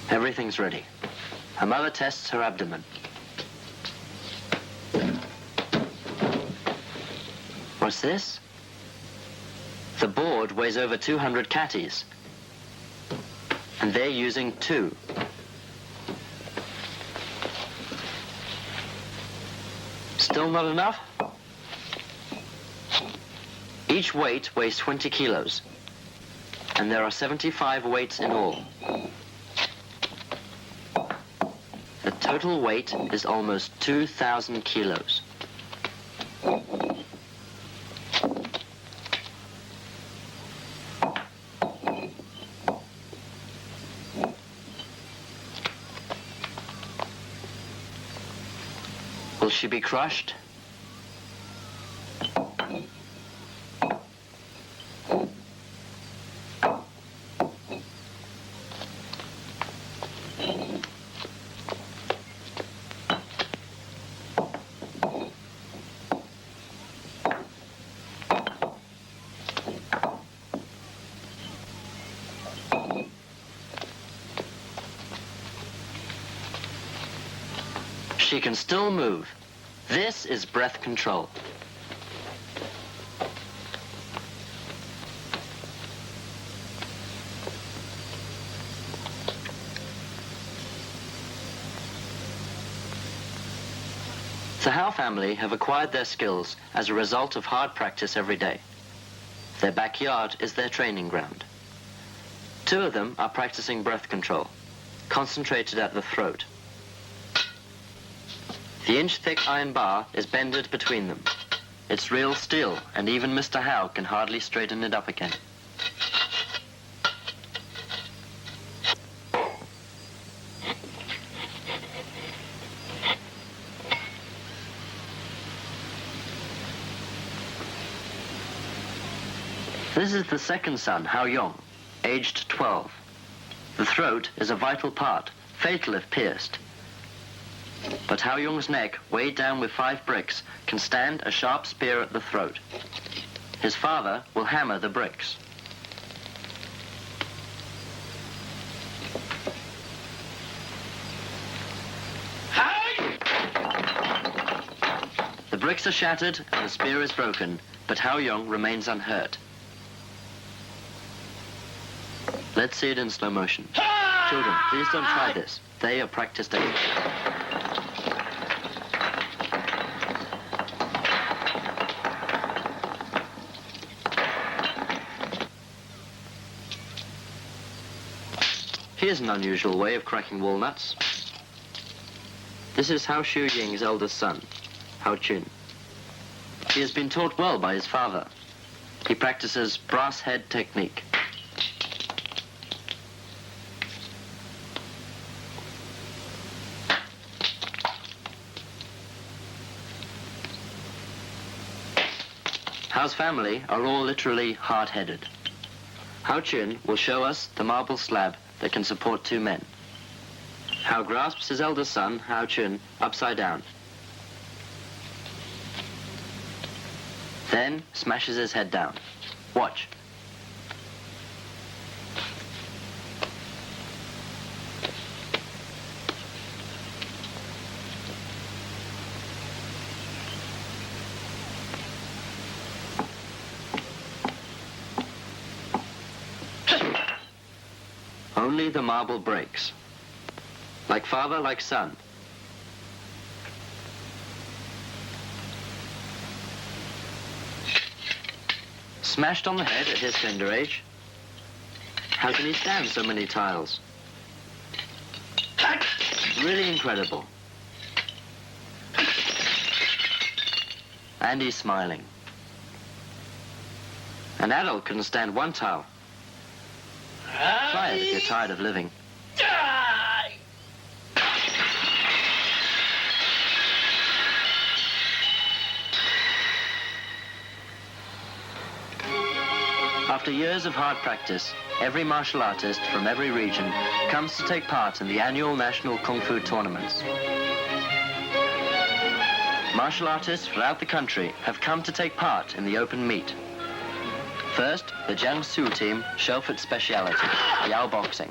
Everything's ready. Her mother tests her abdomen. What's this? The board weighs over 200 catties, and they're using 2. Still not enough? Each weight weighs 20 kilos, and there are 75 weights in all. The total weight is almost 2,000 kilos. Will she be crushed? She can still move. This is breath control. The Hao family have acquired their skills as a result of hard practice every day. Their backyard is their training ground. 2 of them are practicing breath control, concentrated at the throat. The inch-thick iron bar is bended between them. It's real steel, and even Mr. Hao can hardly straighten it up again. This is the second son, Hao Yong, aged 12. The throat is a vital part, fatal if pierced. But Hao Yong's neck, weighed down with 5 bricks, can stand a sharp spear at the throat. His father will hammer the bricks. The bricks are shattered and the spear is broken, but Hao Yong remains unhurt. Let's see it in slow motion. Children, please don't try this. They are practiced age. Here's an unusual way of cracking walnuts. This is Hao Shu Ying's eldest son, Hao Chun. He has been taught well by his father. He practices brass head technique. Hao's family are all literally hard-headed. Hao Chun will show us the marble slab that can support 2 men. Hao grasps his eldest son, Hao Chun, upside down. Then smashes his head down. Watch. Only the marble breaks. Like father, like son. Smashed on the head at his tender age. How can he stand so many tiles? Really incredible. And he's smiling. An adult couldn't stand 1 tile. Try it if you're tired of living. After years of hard practice, every martial artist from every region comes to take part in the annual national Kung Fu tournaments. Martial artists throughout the country have come to take part in the open meet. First, the Jiangsu team show its speciality, Yao boxing.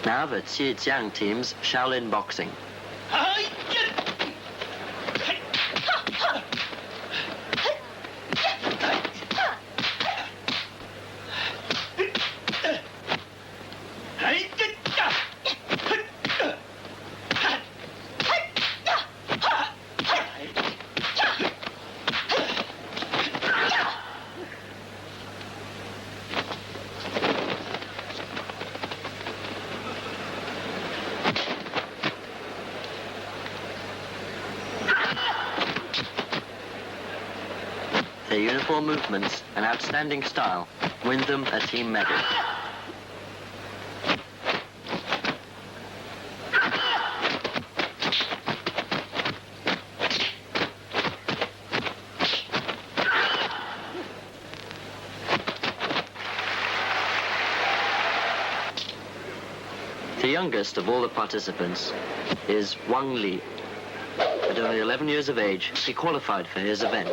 Now the Zhejiang team's Shaolin boxing. Their uniform movements and outstanding style win them a team medal. The youngest of all the participants is Wang Li. At only 11 years of age, he qualified for his event.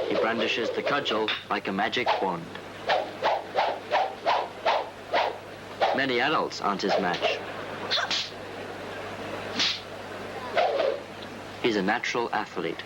He brandishes the cudgel like a magic wand. Many adults aren't his match. He's a natural athlete.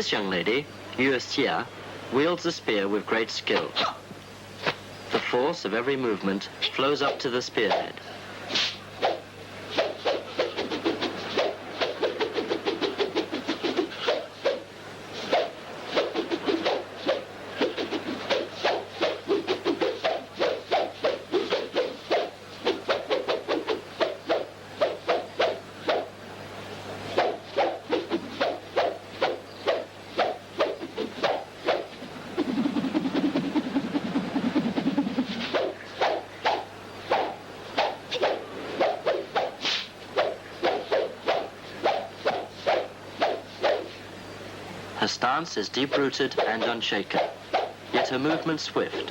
This young lady, Yu Xia, wields the spear with great skill. The force of every movement flows up to the spearhead. Her stance is deep-rooted and unshaken, yet her movement swift.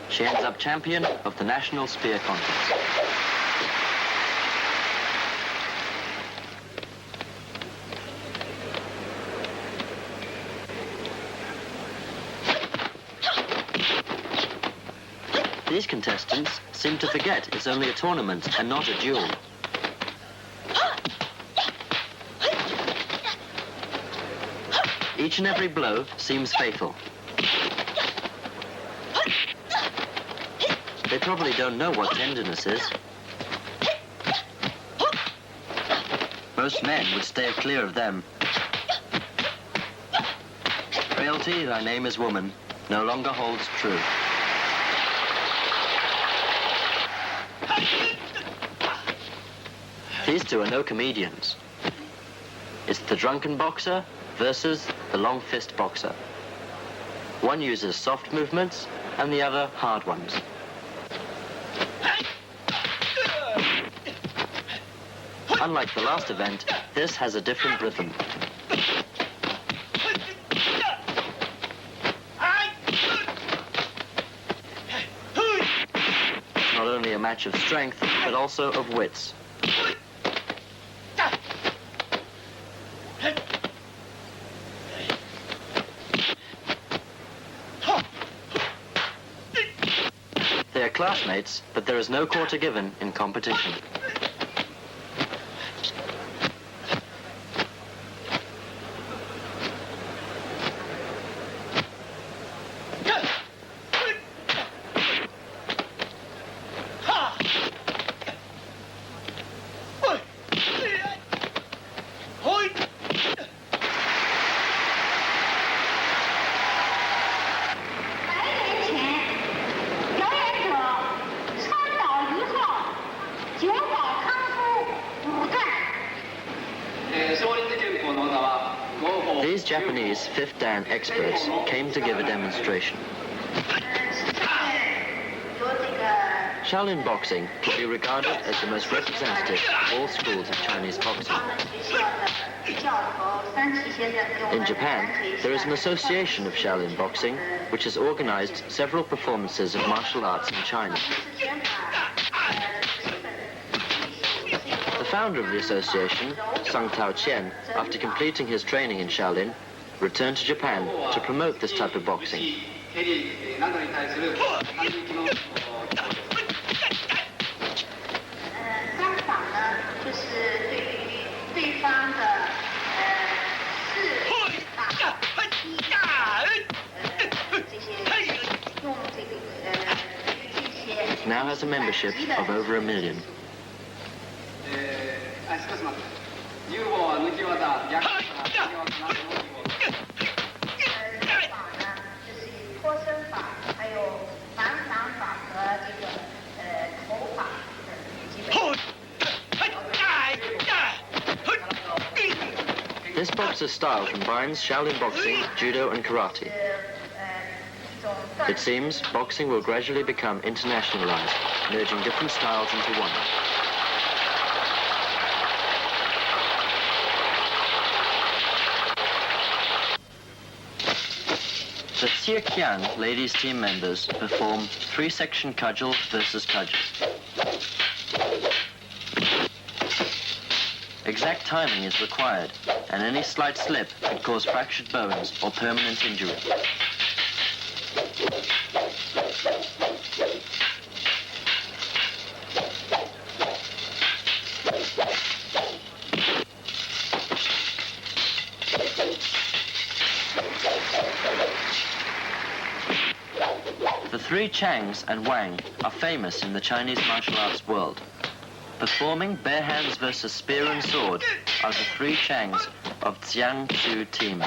She ends up champion of the National Spear Contest. These contestants seem to forget it's only a tournament and not a duel. Each and every blow seems fatal. They probably don't know what tenderness is. Most men would stay clear of them. Frailty, thy name is woman, no longer holds true. These two are no comedians. It's the drunken boxer versus the long fist boxer. One uses soft movements and the other hard ones. Unlike the last event, this has a different rhythm. It's not only a match of strength, but also of wits. They are classmates, but there is no quarter given in competition. These Japanese fifth dan experts came to give a demonstration. Shaolin boxing can be regarded as the most representative of all schools of Chinese boxing. In Japan, there is an association of Shaolin boxing which has organized several performances of martial arts in China. The founder of the association, Sung Tao Qian, after completing his training in Shaolin, returned to Japan to promote this type of boxing. It now has a membership of over 1 million. This boxer's style combines Shaolin boxing, judo and karate. It seems boxing will gradually become internationalized, merging different styles into one. The Zhejiang ladies team members perform 3-section cudgel versus cudgel. Exact timing is required, and any slight slip can cause fractured bones or permanent injury. The three Changs and Wang are famous in the Chinese martial arts world. Performing bare hands versus spear and sword are the three Changs of Jiangsu team.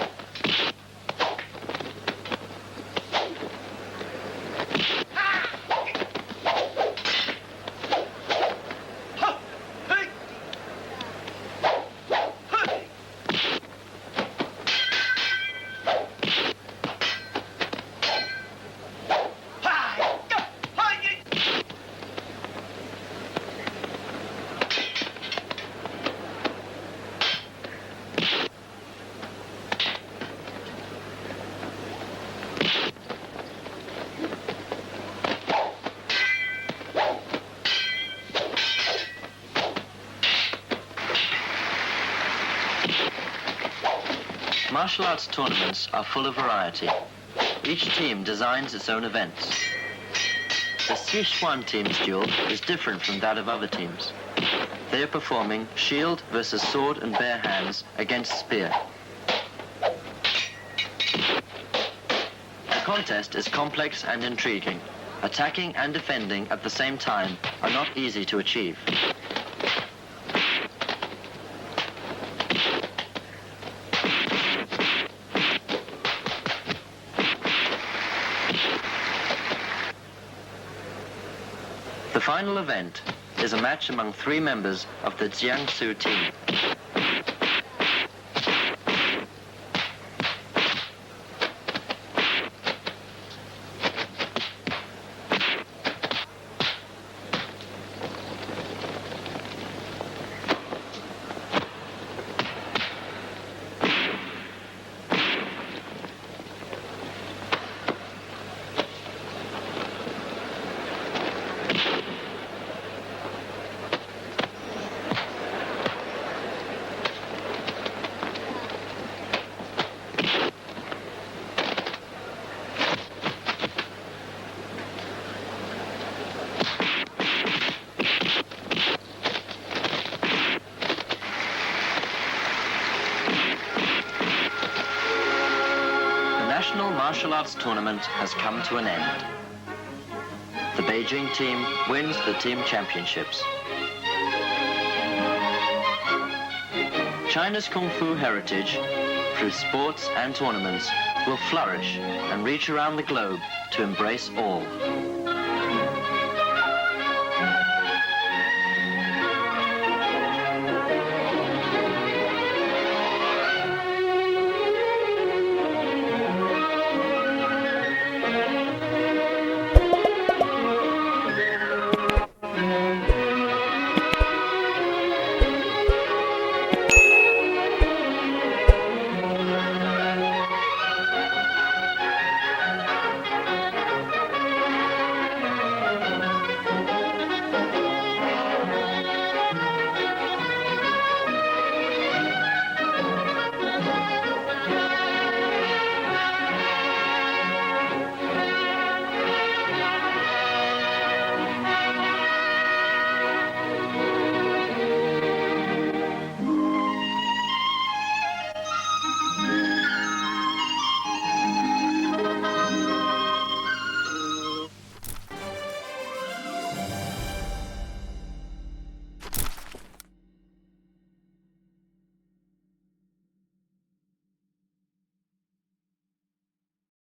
Martial arts tournaments are full of variety. Each team designs its own events. The Sichuan team's duel is different from that of other teams. They are performing shield versus sword and bare hands against spear. The contest is complex and intriguing. Attacking and defending at the same time are not easy to achieve. The final event is a match among three members of the Jiangsu team. The National Martial Arts Tournament has come to an end. The Beijing team wins the team championships. China's Kung Fu heritage, through sports and tournaments, will flourish and reach around the globe to embrace all.